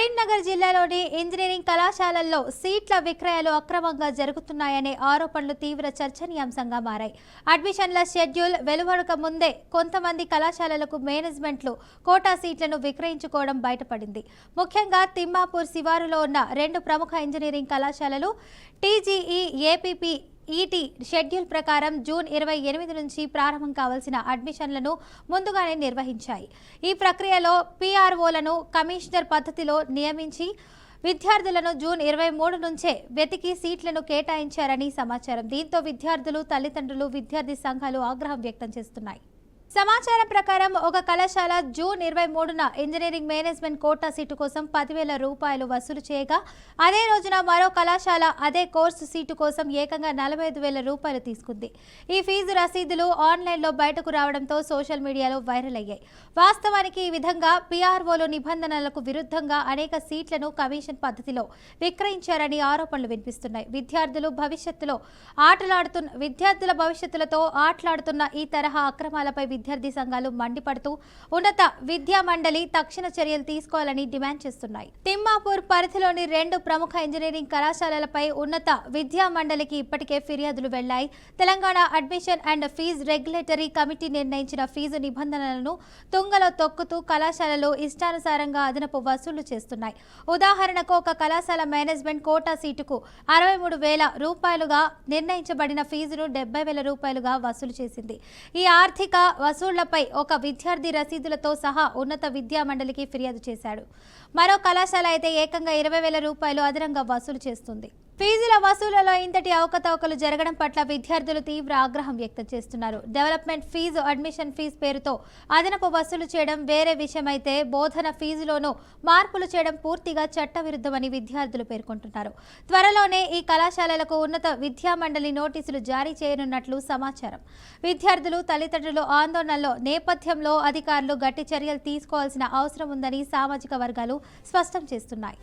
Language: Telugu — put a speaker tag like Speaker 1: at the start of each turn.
Speaker 1: కరీంనగర్ జిల్లాలోని ఇంజనీరింగ్ కళాశాలల్లో సీట్ల విక్రయాలు అక్రమంగా జరుగుతున్నాయనే ఆరోపణలు తీవ్ర చర్చనీయాంశంగా మారాయి. అడ్మిషన్ల షెడ్యూల్ వెలువడక ముందే కొంతమంది కళాశాలలకు మేనేజ్మెంట్లు కోటా సీట్లను విక్రయించుకోవడం బయటపడింది. ముఖ్యంగా తిమ్మాపూర్ శివారులో ఉన్న 2 ప్రముఖ ఇంజనీరింగ్ కళాశాలలు టీజీఈ ఏపీపీ ఈటీ షెడ్యూల్ ప్రకారం జూన్ 28 నుంచి ప్రారంభం కావాల్సిన అడ్మిషన్లను ముందుగానే నిర్వహించాయి. ఈ ప్రక్రియలో పీఆర్ఓలను కమిషనర్ పద్ధతిలో నియమించి విద్యార్థులను జూన్ 23 నుంచే వెతికి సీట్లను కేటాయించారని సమాచారం. దీంతో విద్యార్థులు, తల్లిదండ్రులు, విద్యార్థి సంఘాలు ఆగ్రహం వ్యక్తం చేస్తున్నాయి. సమాచారం ప్రకారం ఒక కళాశాల జూన్ 23న ఇంజనీరింగ్ మేనేజ్మెంట్ కోటా సీటు కోసం 10,000 రూపాయలు వసూలు చేయగా, అదే రోజున మరో కళాశాల అదే కోర్సు సీటు కోసం ఏకంగా 45,000 రూపాయలు తీసుకుంది. ఈ ఫీజు రసీదులు ఆన్లైన్లో బయటకు రావడంతో సోషల్ మీడియాలో వైరల్ అయ్యాయి. వాస్తవానికి ఈ విధంగా పీఆర్ఓలు నిబంధనలకు విరుద్ధంగా అనేక సీట్లను కమిషన్ పద్ధతిలో విక్రయించారని ఆరోపణలు వినిపిస్తున్నాయి. విద్యార్థుల భవిష్యత్తులతో ఆటలాడుతున్న ఈ తరహా అక్రమాలపై విద్యార్థి సంఘాలు మండిపడుతూ ఉన్నత విద్యా మండలి తక్షణ చర్యలు తీసుకోవాలని డిమాండ్ చేస్తున్నాయి. తిమ్మాపూర్ పరిధిలోని 2 ప్రముఖ ఇంజనీరింగ్ కళాశాలలపై ఉన్నత విద్యా మండలికి ఇప్పటికే ఫిర్యాదులు వెళ్లాయి. Telangana admission and fee regulatory committee నిర్ణయించిన ఫీజు నిబంధనలను తుంగలో తొక్కుతూ కళాశాలలు ఇష్టానుసారంగా అదనపు వసూలు చేస్తున్నాయి. ఉదాహరణకు ఒక కళాశాల మేనేజ్మెంట్ కోటా సీటుకు 63,000 రూపాయలుగా నిర్ణయించబడిన ఫీజును 70,000 రూపాయలుగా వసూలు చేసింది. ఈ ఆర్థిక వసూళ్లపై ఒక విద్యార్థి రసీదులతో సహా ఉన్నత విద్యా మండలికి ఫిర్యాదు చేశాడు. మరో కళాశాల అయితే ఏకంగా 20,000 రూపాయలు అదనంగా వసూలు చేస్తుంది. ఫీజుల వసూళ్లలో ఇంతటి అవకతవకలు జరగడం పట్ల విద్యార్థులు తీవ్ర ఆగ్రహం వ్యక్తం చేస్తున్నారు. డెవలప్మెంట్ ఫీజు, అడ్మిషన్ ఫీజు పేరుతో అదనపు వసూలు చేయడం వేరే విషయమైతే, బోధన ఫీజులోనూ మార్పులు చేయడం పూర్తిగా చట్టవిరుద్ధమని విద్యార్థులు పేర్కొంటున్నారు. త్వరలోనే ఈ కళాశాలలకు ఉన్నత విద్యా మండలి నోటీసులు జారీ చేయనున్నట్లు సమాచారం. విద్యార్థులు, తల్లిదండ్రులు ఆందోళనలో నేపథ్యంలో అధికారులు గట్టి చర్యలు తీసుకోవాల్సిన అవసరం ఉందని సామాజిక వర్గాలు స్పష్టం చేస్తున్నాయి.